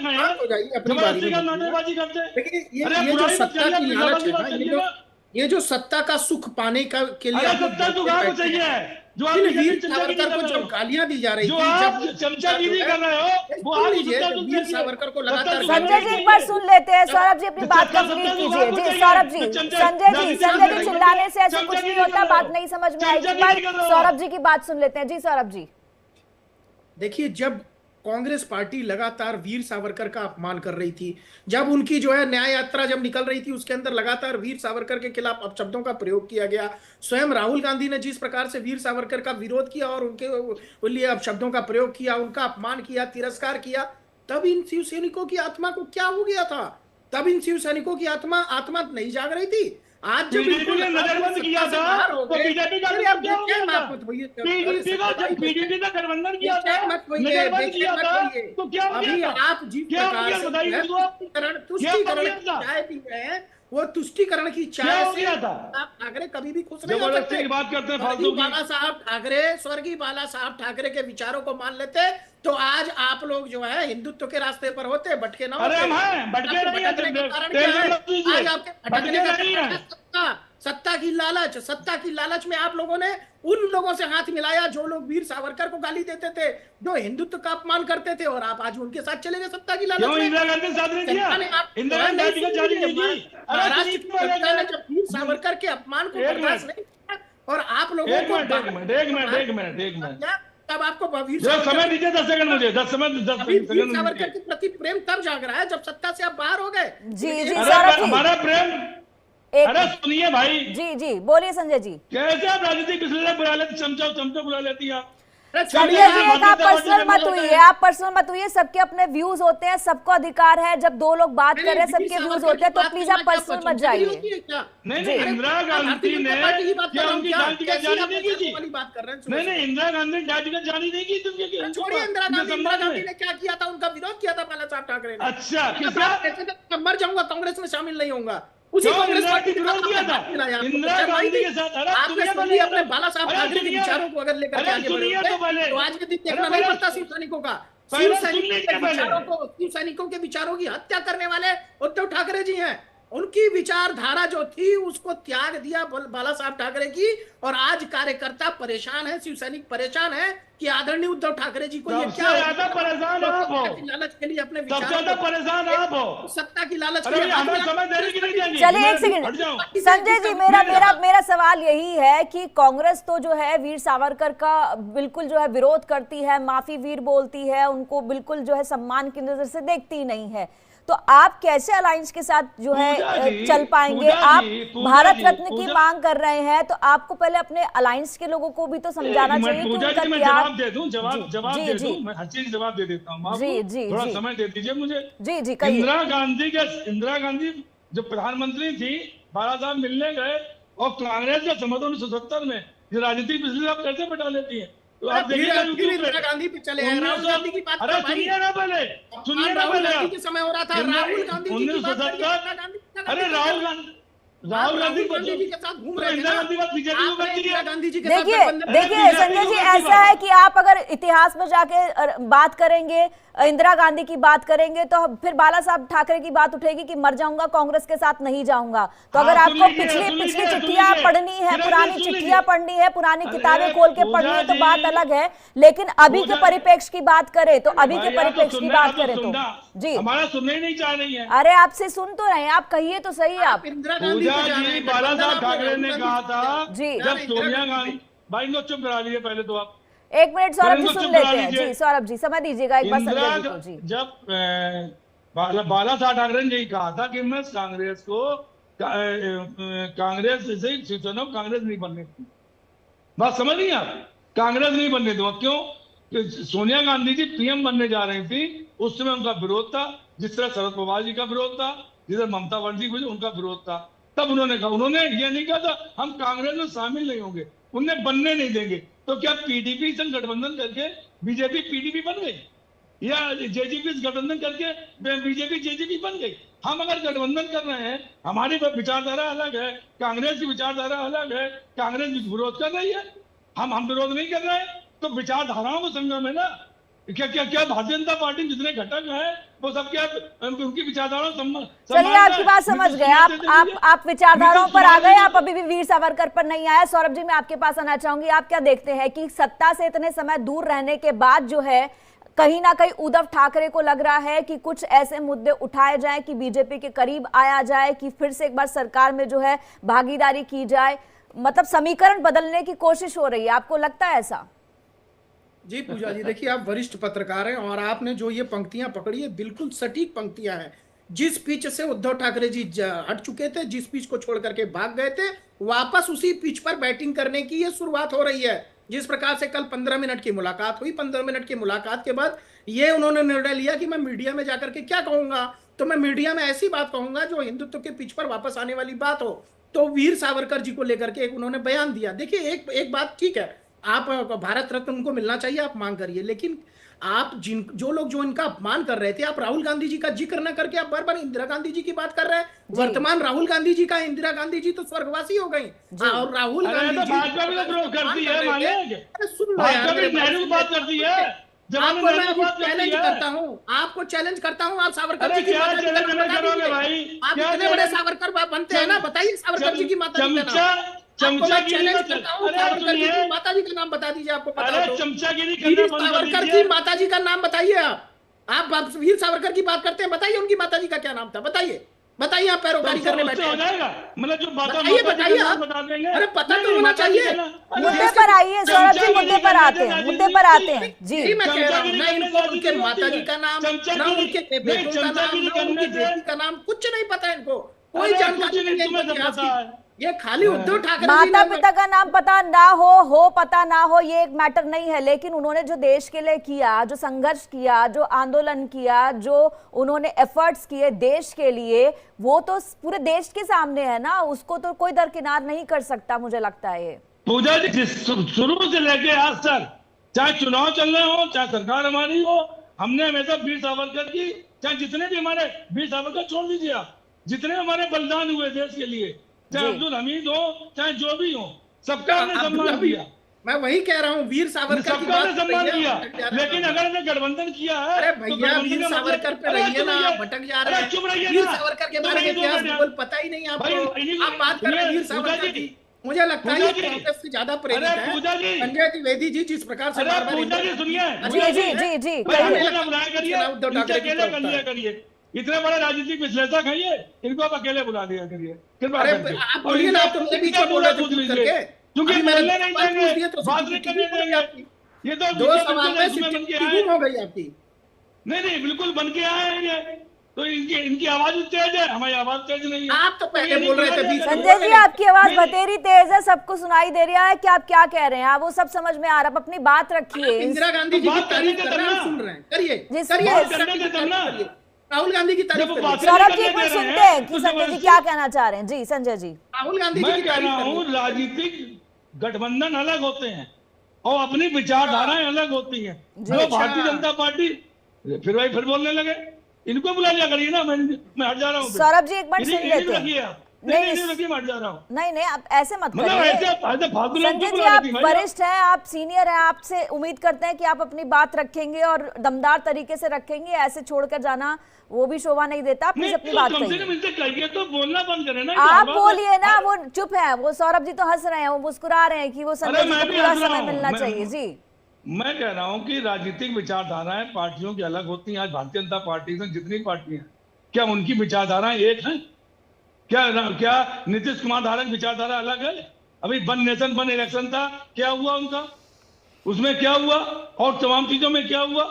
नाटक है, हो जाइए अपनी बारी जबरदस्ती का में। नाटकबाजी करते हैं। देखिए अरे ये जो बुराई मत सत्ता करिए, की अपनी लालच जबरदस्ती है ना, मत करिए। ये जो सत्ता का सुख पाने का के लिए अरे आप लोग सत्ता तो बोलते आपको बैठे चाहिए हैं। है, जो आप जिन बीजेपी वीर चमचागिरी सावरकर कर को रहे जब हो, गालियां दी जा रही जो थी, आप जब जो चमचागिरी है, कर रहे हो, वो सुन आपको लीजिए, सत्ता जब सुख वीर देती है। सावरकर को सत्ता लगातार सुख गालियां संजय आपको जी दी एक बार चाहिए, सुन लेते हैं, जब सौरभ जी अपनी बात सत्ता कंप्लीट सुख कीजिए। आपको जी चाहिए, सौरभ जी, तो संजय जी चिल्लाने से ऐसे कुछ नहीं चमचागिरी होता, कर रहे बात हो, नहीं समझ में आएगी। चमचागिरी कर रहे हो। सौरभ जी की बात सुन लेते हैं। जी सौरभ जी। देखिए, जब कांग्रेस पार्टी लगातार वीर सावरकर का अपमान कर रही थी, जब उनकी जो है न्याय यात्रा जब निकल रही थी, उसके अंदर लगातार वीर सावरकर के खिलाफ अपशब्दों का प्रयोग किया गया, स्वयं राहुल गांधी ने जिस प्रकार से वीर सावरकर का विरोध किया और उनके लिए अपशब्दों का प्रयोग किया, उनका अपमान किया, तिरस्कार किया, तब इन शिव सैनिकों की आत्मा को क्या हो गया था? तब इन शिव सैनिकों की आत्मा आत्मा नहीं जाग रही थी। आज जो पीडीपी बिल्कुल ने नजरबंद किया सत्ता से था, बाहर हो तो गए, बीजेपी का अरे आप क्या हो गया बेचैन था? मत होइए, पीडीपी का जब पीडीपी का गठबंधन किया था, बेचैन मत होइए, नजरबंद किया बेचैन मत था, होइए। तो क्या हो अभी गया था? आप जिस क्या हो प्रकार गया से बताइए जो है मुझको आप? क्या हो तुष्टीकरण गया की था? चाय पी रहे हैं, वो तुष्टीकरण की क्या चाय हो से गया था? आप ठाकरे कभी भी खुश नहीं हो जबरदस्ती सकते। की बात करते हैं फालतू स्वर्गीय की। बाला साहब ठाकरे, स्वर्गीय बाला साहब ठाकरे के विचारों को मान लेते तो आज आप लोग जो है हिंदुत्व के रास्ते पर होते, भटके ना अरे होते। हम हैं, भटके आपके नहीं हैं, भटकने का कारण क्या टेंशन है? मत लीजिए, आज आपके भटकने का भटके नहीं कारण है हैं। सत्ता की लालच। सत्ता की लालच में आप लोगों ने उन लोगों से हाथ मिलाया जो लोग वीर सावरकर को गाली देते थे, जो हिंदुत्व का अपमान करते थे, और आप आज उनके साथ चले गए सत्ता की लालच क्यों में। इंदिरा गांधी ने साथ नहीं दिया? जनता ने आप इंदिरा गांधी नहीं आर्टिकल सुन जारी लीजिए, नहीं की। अरे महाराष्ट्र की जनता ने जब वीर सावरकर के अपमान को एक बर्दाश्त मिनट। नहीं किया और आप लोगों एक को मिनट तब आपको वीर जो समय सावरकर दीजिए 10 सेकंड मुझे, 10 वीर सेकंड सावरकर के प्रति प्रेम तब जाग रहा है जब सत्ता से आप बाहर हो गए। जी जी अरे सौरभ जी हमारा प्रेम, अरे एक सुनिए भाई, जी जी बोलिए संजय जी। कैसे आप राजनीतिक पिछले बुला लेते, चमचा बुला लेती हैं आप। संजय जी एक आप पर्सनल मत हुई, आप पर्सनल मत हुई, सबके अपने व्यूज होते हैं, सबको अधिकार है, जब दो लोग बात कर रहे हैं सबके व्यूज होते हैं, तो प्लीज आप पर्सनल मत जाइए। नहीं इंदिरा गांधी ने क्या उनकी डाल टिकट जारी नहीं की थी? नहीं इंदिरा गांधी ने डाल टिकट जारी नहीं की थी। छोड़िए इंदिरा गांधी ने क्या किया था, उनका विरोध किया था बाला साहब ठाकरे ने। अच्छा किसका? मर जाऊंगा कांग्रेस में शामिल नहीं होऊंगा, उसी कांग्रेस पार्टी विरोध किया था इंदिरा गांधी के साथ। आपने सुनिए अपने बाला साहब ठाकरे के विचारों को अगर लेकर के आगे बढ़े तो आज के दिन देखना नहीं पड़ता शिव सैनिकों का। शिव सैनिकों के विचारों की हत्या करने वाले उद्धव ठाकरे जी हैं। उनकी विचारधारा जो थी उसको त्याग दिया बाला साहब ठाकरे की, और आज कार्यकर्ता परेशान है, शिव सैनिक परेशान है कि आदरणीय उद्धव ठाकरे जी को ये क्या ज्यादा परेशान आप हो, लालच के लिए अपने सबसे ज्यादा परेशान आप हो, सत्ता की लालच के अरे लिए हमें समय देने की नहीं देंगे। चलिए एक सेकंड संजय जी, मेरा सवाल यही है कि कांग्रेस तो जो है वीर सावरकर का बिल्कुल जो है विरोध करती है, माफी वीर बोलती है, उनको बिल्कुल जो है सम्मान की नजर से देखती ही नहीं है, तो आप कैसे अलायंस के साथ जो है चल पाएंगे? आप भारत रत्न की मांग कर रहे हैं, तो आपको पहले अपने अलायंस के लोगों को भी तो समझाना चाहिए कि उनका मैं त्याग। जवाब दे दूं, जवाब दे दूं, मैं हर चीज जवाब दे देता हूं आपको, थोड़ा समय दे दीजिए मुझे। जी जी इंदिरा गांधी जो प्रधानमंत्री थी, बाला साहब मिलने गए और कांग्रेस के समर्थन 1970 में ये राजनीतिक पिछले आप कैसे बटा लेती है? तो आप देखिएगा इंदिरा गांधी पे चले हैं, राहुल गांधी की बात। अरे सुनिए ना पहले, राहुल गांधी के समय हो रहा था, राहुल गांधी जी की बात करिए। अरे राहुल गांधी के साथ घूम रहे थे इंदिरा गांधी बात बीजेपी को करती है। इंदिरा गांधी जी के देखिए संजय जी, ऐसा है कि आप अगर इतिहास में जाके बात करेंगे, इंदिरा गांधी की बात करेंगे, तो फिर बाला साहब ठाकरे की बात उठेगी कि मर जाऊंगा कांग्रेस के साथ नहीं जाऊंगा। तो अगर आपको पिछली चिट्ठियां पढ़नी है, पुरानी चिट्ठियां पढ़नी है, पुरानी किताबें खोल के पढ़नी है, तो बात अलग है, लेकिन अभी के परिप्रेक्ष्य की बात करें तो अभी के परिप्रेक्ष्य की बात करें तो जी हमारा सुनने ही नहीं चाह रही है। अरे आपसे सुन तो रहे हैं, आप कहिए तो सही। आप पूजा जी, बाला साहब ठाकरे ने कहा था जी, जब सोनिया गांधी, भाई इनको चुप करा लीजिए पहले तो आप। एक मिनट सौरभ जी सुन लेते हैं। जी सौरभ जी समय दीजिएगा एक बार संजय जी को। जी जब बाला साहब ठाकरे ने यही कहा था कि मैं कांग्रेस को कांग्रेस से शिवसेना को कांग्रेस नहीं बनने दूं, बात समझ नहीं आप, कांग्रेस नहीं बनने दूंगा। क्यों? सोनिया गांधी जी पीएम बनने जा रही थी, उस समय उनका विरोध था, जिस तरह शरद पवार जी का विरोध था, जिस तरह ममता बनर्जी उनका विरोध था। तब उन्होंने कहा, उन्होंने ये नहीं कहा था हम कांग्रेस में शामिल नहीं होंगे, उन्हें बनने नहीं देंगे। तो क्या पीडीपी से गठबंधन करके बीजेपी पीडीपी बन गई, या जेजेपी से गठबंधन करके बीजेपी जेजेपी बन गई? हम अगर गठबंधन कर रहे हैं, हमारी विचारधारा अलग है, कांग्रेस की विचारधारा अलग है, कांग्रेस विरोध कर रही है, हम विरोध नहीं कर रहे हैं, तो विचारधाराओं को संगम है ना। क्या भारतीय जनता पार्टी जितने घटक हैं वो सबके उनकी विचारधारा चलिए, आपकी बात समझ गए। आप विचारधाराओं पर आ गए, आप अभी भी वीर सावरकर पर नहीं आए। सौरभ जी, मैं आपके पास आना चाहूंगी, आप क्या देखते हैं कि सत्ता से इतने समय दूर रहने के बाद जो है कहीं ना कहीं उद्धव ठाकरे को लग रहा है कि कुछ ऐसे मुद्दे उठाए जाएं कि बीजेपी के करीब आया जाए, कि फिर से एक बार सरकार में जो है भागीदारी की जाए, मतलब समीकरण बदलने की कोशिश हो रही है, आपको लगता है ऐसा? जी पूजा जी, देखिए आप वरिष्ठ पत्रकार हैं और आपने जो ये पंक्तियां पकड़ी है बिल्कुल सटीक पंक्तियां हैं। जिस पिच से उद्धव ठाकरे जी हट चुके थे, जिस पिच को छोड़ करके भाग गए थे, वापस उसी पिच पर बैटिंग करने की ये शुरुआत हो रही है। जिस प्रकार से कल 15 मिनट की मुलाकात हुई, 15 मिनट की मुलाकात के बाद ये उन्होंने निर्णय लिया कि मैं मीडिया में जाकर के क्या कहूंगा, तो मैं मीडिया में ऐसी बात कहूंगा जो हिंदुत्व के पिच पर वापस आने वाली बात हो। तो वीर सावरकर जी को लेकर के एक उन्होंने बयान दिया। देखिए एक बात ठीक है, आप भारत रत्न उनको मिलना चाहिए, आप मांग करिए, लेकिन आप जो लोग जो इनका अपमान कर रहे थे, आप राहुल गांधी जी का जिक्र न करके आप बार बार इंदिरा गांधी जी की बात कर रहे हैं। वर्तमान राहुल गांधी जी का, इंदिरा गांधी जी तो स्वर्गवासी हो गई और राहुल गांधी जी भाजपा भी तो विरोध करती है, सुन लो यार, नेहरू की बात करती है। आपको मैं चैलेंज करता हूँ, आपको चैलेंज करता हूँ, आप सावरकर जी की क्या चैलेंज करोगे भाई? आप इतने बड़े सावरकर बनते हैं ना, बताइए सावरकर जी की माता जी का नाम। चमचागिरी माता जी का नाम बता दीजिए, आपको पता है तो। चमचागिरी सावरकर की माता जी का नाम बताइए। आप वीर सावरकर की बात करते हैं, बताइए उनकी माता जी का क्या नाम था, बताइए बताइए। आप पैरोकारी करने बैठे हो जाएगा, मतलब जो बताइए आप बता देंगे। अरे पता तो होना चाहिए। मुद्दे पर आइए सौरभ जी, मुद्दे पर आते हैं, मुद्दे पर आते हैं जी। मैं कह रहा हूँ ना इनको उनके माता जी का नाम, ना उनके बेटों का नाम, ना उनकी बेटी का नाम, कुछ नहीं पता इनको, कोई जानकारी नहीं। ये खाली उद्धव ठाकरे माता पिता का नाम पता ना हो पता ना हो, ये एक मैटर नहीं है, लेकिन उन्होंने जो देश के लिए किया, जो संघर्ष किया, जो आंदोलन किया, जो उन्होंने एफर्ट्स किए देश के लिए, वो तो पूरे देश के सामने है ना, उसको तो कोई दरकिनार नहीं कर सकता, मुझे लगता है। ये पूजा जी, शुरू से लेके आज तक, चाहे चुनाव चल रहे हो, चाहे सरकार हमारी हो, हमने हमेशा वीर सावरकर की, चाहे जितने भी हमारे वीर सावरकर छोड़ दीजिए आप, जितने हमारे बलिदान हुए देश के लिए, चाहे अब्दुल हमीद हो, चाहे जो भी हो, सबका हमने सम्मान किया। मैं वही कह रहा हूँ, वीर सावरकर की बात सम्मान किया, लेकिन अगर हमने गठबंधन किया है, अरे भैया वीर सावरकर पे रहिए ना, आप भटक जा रहे हैं। चुप रहिए, वीर सावरकर के बारे में इतिहास बिल्कुल पता ही नहीं आपको, आप बात कर रहे हैं वीर सावरकर की। मुझे लगता है कांग्रेस से ज्यादा प्रेरित है संजय द्विवेदी जी, जिस प्रकार से बार बार सुनिए जी करिए, इतने बड़े राजनीतिक विश्लेषक हैं ये, इनको आप अकेले बुला दिया करिए। आप बोलिए ना, आप तो मेरे बीच में बोल रहे थे, क्योंकि बोलने नहीं देंगे, बात नहीं करने देंगे। ये तो दो सवाल में गुम हो गई आपकी। नहीं बिल्कुल बन के आए हैं ये, तो इनकी आवाज तेज है, हमारी आवाज तेज नहीं है। आप तो पहले बोल रहे थे संजय जी, आपकी आवाज बतेरी तेज है, सबको सुनाई दे रहा है कि आप क्या कह रहे हैं, आप वो सब समझ में आ रहा है, अपनी बात रखिए। इंदिरा गांधी जी की तारीफ कर रहे हैं, सुन रहे हैं, करिए। राहुल गांधी की तारीफ करिए। सौरभ जी कुछ सुनते हैं कि संजय जी क्या कहना चाह रहे हैं। जी संजय जी, राहुल गांधी मैं कह रहा हूँ राजनीतिक गठबंधन अलग होते हैं और अपनी विचारधाराएं अलग होती हैं। जो भारतीय जनता पार्टी फिर बोलने लगे, इनको बुला लिया करिए ना, मैं हट जा रहा हूँ। सौरभ जी एक बार सुन लेते हैं। नहीं आप ऐसे मत करिए संजय जी, आप वरिष्ठ हैं, आप सीनियर हैं, आपसे उम्मीद करते हैं कि आप अपनी बात रखेंगे और दमदार तरीके से रखेंगे। ऐसे छोड़कर जाना वो भी शोभा नहीं देता। प्लीज अपनी बात कहिए। तो बोलना बंद करें ना, आप बोलिए ना, वो चुप है, वो सौरभ जी तो हंस रहे हैं, वो मुस्कुरा रहे हैं कि वो संजय जी को पूरा समय मिलना चाहिए। जी मैं कह रहा हूँ कि राजनीतिक विचारधाराएं पार्टियों की अलग होती हैं। आज भारतीय जनता पार्टी में जितनी पार्टियां, क्या उनकी विचारधाराएं एक हैं? क्या नीतीश कुमार धारा की विचारधारा अलग है? अभी वन नेशन वन इलेक्शन था, क्या हुआ उनका, उसमें क्या हुआ और तमाम चीजों में क्या हुआ?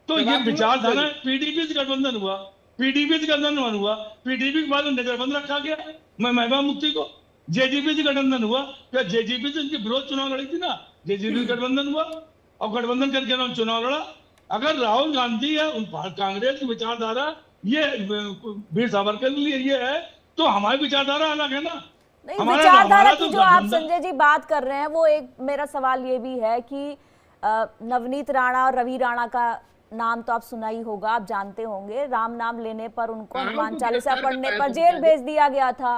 तो ये विचारधारा, पीडीपी से गठबंधन हुआ, पीडीपी से गठबंधन हुआ, पीडीपी के बाद नजरबंद रखा गया महबूबा मुफ्ती को, जेजेपी से गठबंधन हुआ, क्या जेजेपी से उनकी विरोध चुनाव लड़ी थी ना, जेजेपी गठबंधन हुआ और गठबंधन करके उन्होंने चुनाव लड़ा। अगर राहुल गांधी है, कांग्रेस की विचारधारा ये वीर सावरकर के लिए ये है, तो हमारी विचारधारा अलग है ना। नहीं, विचारधारा की जो आप संजय जी बात कर रहे हैं, वो एक मेरा सवाल ये भी है कि नवनीत राणा और रवि राणा का नाम तो आप सुना ही होगा, आप जानते होंगे। राम नाम लेने पर उनको हनुमान चालीसा पढ़ने पर जेल भेज दिया गया था।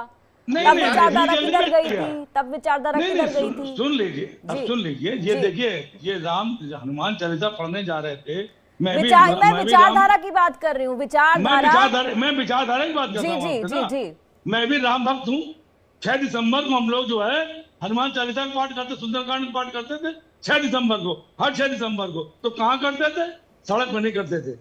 तब विचारधारा किधर गई थी, तब विचारधारा किधर गई थी? सुन लीजिए, अब सुन लीजिए, ये देखिए, ये राम हनुमान चालीसा पढ़ने जा रहे थे, मैं विचारधारा की बात कर रही हूँ, विचारधारा। मैं विचारधारा की बात कर रहा हूँ। जी। मैं भी राम भक्त हूँ। 6 दिसंबर को हम लोग जो है हनुमान चालीसा का पाठ करते, सुंदरकांड का पाठ करते थे 6 दिसंबर को, हर 6 दिसंबर को। तो कहाँ करते थे? सड़क पर नहीं करते थे।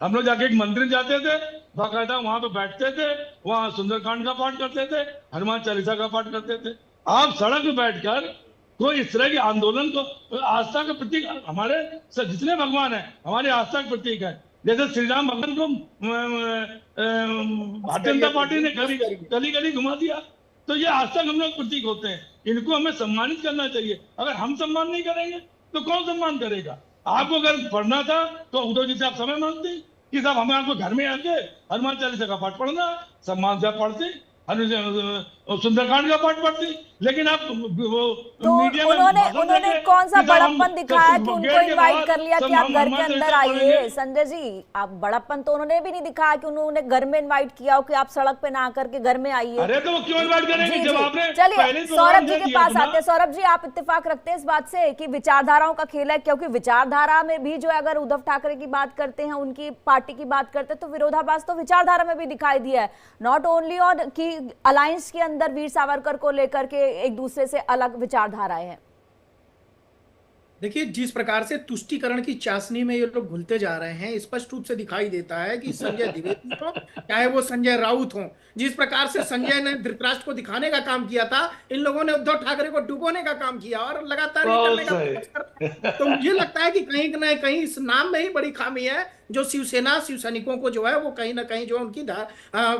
हम लोग जाके एक मंदिर जाते थे, बाकायदा वहां पे बैठते थे, वहां सुंदरकांड का पाठ करते थे, हनुमान चालीसा का पाठ करते थे। आप सड़क पे बैठकर कोई इस तरह के आंदोलन को, आस्था का प्रतीक, हमारे जितने भगवान है हमारे आस्था का प्रतीक है। जैसे श्री राम भगवान को भारतीय जनता पार्टी ने गली गली घुमा दिया, तो ये आस्था हम लोग प्रतीक होते हैं, इनको हमें सम्मानित करना चाहिए। अगर हम सम्मान नहीं करेंगे तो कौन सम्मान करेगा? आपको अगर पढ़ना था तो उद्धव जी से आप समय मांगते कि साहब हमें आपको घर में आके हनुमान चालीसा का पाठ पढ़ना, सम्मान से पढ़ते, सुंदरकांड का पाठ पढ़ते। लेकिन आप वो तो उन्होंने कौन सा बड़प्पन दिखाया कि उनको इनवाइट कर लिया कि आप घर के अंदर आइए? संजय जी, आप बड़प्पन तो उन्होंने भी नहीं दिखाया कि उन्होंने घर में इनवाइट किया हो कि आप सड़क पे ना आकर के घर में आइए। अरे तो वो क्यों इनवाइट करेंगे जब आपने? चलिए सौरभ जी के पास आते हैं। सौरभ जी, आप इत्तेफाक रखते हैं इस बात से कि विचारधाराओं का खेल है? क्योंकि विचारधारा में भी जो है, अगर उद्धव ठाकरे की बात करते हैं, उनकी पार्टी की बात करते हैं, तो विरोधाभास तो विचारधारा में भी दिखाई दिया है। नॉट ओनली ऑन की अलायंस के अंदर वीर सावरकर को लेकर के एक दूसरे से अलग विचारधाराएं हैं। देखिए, जिस प्रकार से तुष्टीकरण की चाशनी में ये लोग घुलते जा रहे हैं, स्पष्ट रूप से दिखाई देता है कि संजय द्विवेदी हो चाहे वो संजय राउत हो, जिस प्रकार से संजय ने धृतराष्ट्र को दिखाने का काम किया था, इन लोगों ने उद्धव ठाकरे को डुबोने का काम किया और लगातार ये करने का प्रयास करते हैं। तो मुझे लगता है कि कहीं न कहीं इस नाम में ही बड़ी खामी है, जो शिवसेना शिव सैनिकों को जो है वो कहीं ना कहीं जो उनकी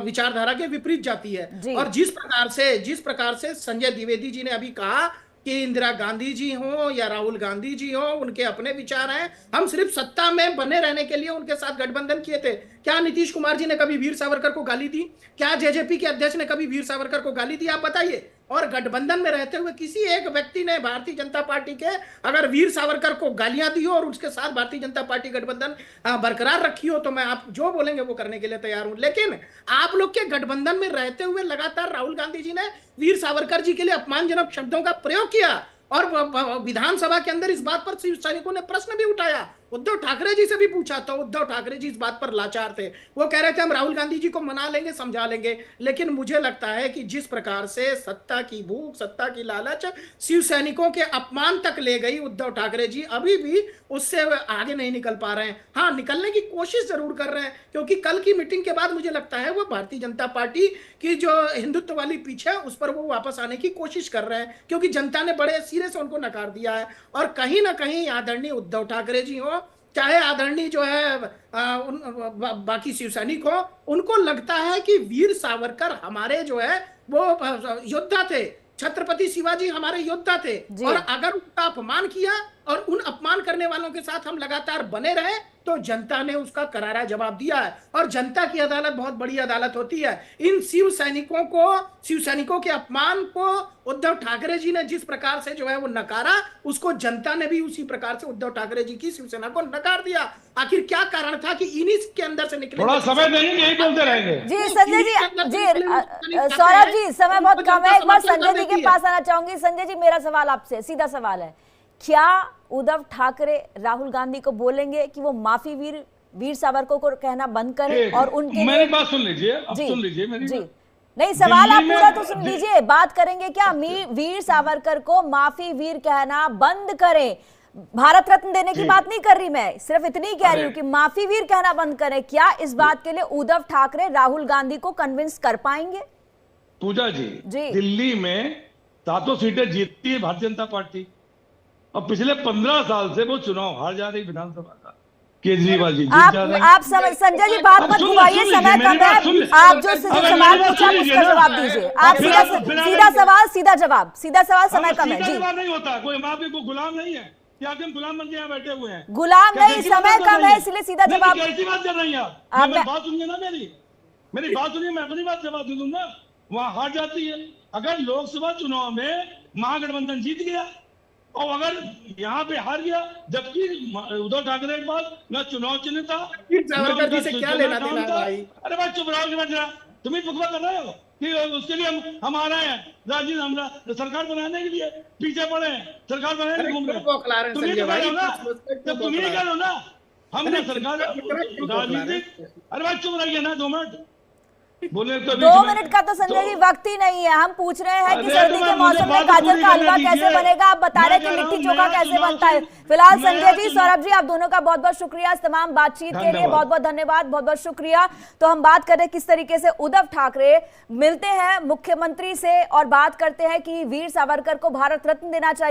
विचारधारा के विपरीत जाती है। और जिस प्रकार से संजय द्विवेदी जी ने अभी कहा कि इंदिरा गांधी जी हो या राहुल गांधी जी हो, उनके अपने विचार हैं, हम सिर्फ सत्ता में बने रहने के लिए उनके साथ गठबंधन किए थे। क्या नीतीश कुमार जी ने कभी वीर सावरकर को गाली दी? क्या जेजेपी के अध्यक्ष ने कभी वीर सावरकर को गाली दी? आप बताइए। और गठबंधन में रहते हुए किसी एक व्यक्ति ने भारतीय जनता पार्टी के अगर वीर सावरकर को गालियां दी हो और उसके साथ भारतीय जनता पार्टी गठबंधन बरकरार रखी हो, तो मैं आप जो बोलेंगे वो करने के लिए तैयार हूं। लेकिन आप लोग के गठबंधन में रहते हुए लगातार राहुल गांधी जी ने वीर सावरकर जी के लिए अपमानजनक शब्दों का प्रयोग किया और विधानसभा के अंदर इस बात पर शिव सैनिकों ने प्रश्न भी उठाया। उद्धव ठाकरे जी से भी पूछा तो उद्धव ठाकरे जी इस बात पर लाचार थे। वो कह रहे थे हम राहुल गांधी जी को मना लेंगे, समझा लेंगे। लेकिन मुझे लगता है कि जिस प्रकार से सत्ता की भूख, सत्ता की लालच शिव सैनिकों के अपमान तक ले गई, उद्धव ठाकरे जी अभी भी उससे आगे नहीं निकल पा रहे हैं। हाँ, निकलने की कोशिश जरूर कर रहे हैं, क्योंकि कल की मीटिंग के बाद मुझे लगता है वो भारतीय जनता पार्टी की जो हिंदुत्व वाली पीछ है उस पर वो वापस आने की कोशिश कर रहे हैं, क्योंकि जनता ने बड़े सिरे से उनको नकार दिया है। और कहीं ना कहीं आदरणीय उद्धव ठाकरे जी हो चाहे आदरणीय जो है बाकी शिव सैनिक हो, उनको लगता है कि वीर सावरकर हमारे जो है वो योद्धा थे, छत्रपति शिवाजी हमारे योद्धा थे, और अगर उनका अपमान किया और उन अपमान करने वालों के साथ हम लगातार बने रहे तो जनता ने उसका करारा जवाब दिया है। और जनता की अदालत बहुत बड़ी अदालत होती है। इन शिव सैनिकों के अपमान को उद्धव ठाकरे जी ने जिस प्रकार से जो है वो नकारा, उसको जनता ने भी उसी प्रकार से उद्धव ठाकरे जी की शिवसेना को नकार दिया। आखिर क्या कारण था कि इन्हीं के अंदर से निकले? थोड़ा समय नहीं, यही बोलते रहेंगे। जी संजय जी, सौरभ जी समय बहुत कम है, एक बार संजय जी के पास आना चाहूंगी। संजय जी, मेरा सवाल आपसे सीधा सवाल है, क्या उद्धव ठाकरे राहुल गांधी को बोलेंगे कि वो माफी वीर सावरकर को कहना बंद करें और उनके मेरी बात सुन लीजिए, अब सुन लीजिए मेरी बात। नहीं, सवाल आप पूरा तो सुन लीजिए। बात करेंगे क्या वीर सावरकर को माफी वीर कहना बंद करें? भारत रत्न देने की बात नहीं कर रही मैं, सिर्फ इतनी कह रही हूँ कि माफी वीर कहना बंद करें। क्या इस बात के लिए उद्धव ठाकरे राहुल गांधी को कन्विंस कर पाएंगे? पूजा जी, दिल्ली में 7 सीटें जीतती है भारतीय जनता पार्टी, और पिछले 15 साल से वो चुनाव हार जा रही विधानसभा का। केजरीवाल जी जीत जा रहे हैं। आप संजय जी बात मत घुमाइए, समय कम है। आप जो सवाल पूछा उसका जवाब दीजिए। आप सीधा सवाल सीधा जवाब, समय कम है जी। नहीं होता, कोई माफी को गुलाम नहीं है कि आप गुलाम बन के यहाँ बैठे हुए हैं। गुलाम नहीं, समय कम है, इसलिए सीधा जवाब। कैसी बात कर रही हैं आप? बात सुनिए ना, मेरी बात सुनिए, मैं अपनी बात जवाब दे दूंगा। वहां हार जाती है। अगर लोकसभा चुनाव में महागठबंधन जीत गया और अगर यहाँ पे हार गया, जबकि उद्धव ठाकरे के पास न चुनाव चिन्ह था, से क्या लेना देना है भाई? अरे भाई चुप रहो, तुम ही फुकवा कर रहे हो कि उसके लिए हम आ रहे हैं राजीव, हम सरकार बनाने के लिए पीछे पड़े हैं, सरकार बनाने घूम रहे हैं। तुम ही कह लो ना, हमने सरकार राजनीतिक, अरे भाई चुप रहिए ना 2 मिनट बोले तो 2 मिनट का तो संजय जी वक्त ही नहीं है। हम पूछ रहे हैं कि सर्दी के मौसम में गाजर का हलवा कैसे बनेगा, आप बता रहे हैं कि लिट्टी चोखा कैसे बनता है। फिलहाल संजय जी, सौरभ जी, आप दोनों का बहुत बहुत शुक्रिया इस तमाम बातचीत के लिए, बहुत बहुत धन्यवाद, बहुत बहुत शुक्रिया। तो हम बात कर रहे हैं किस तरीके से उद्धव ठाकरे मिलते हैं मुख्यमंत्री से और बात करते हैं कि वीर सावरकर को भारत रत्न देना चाहिए।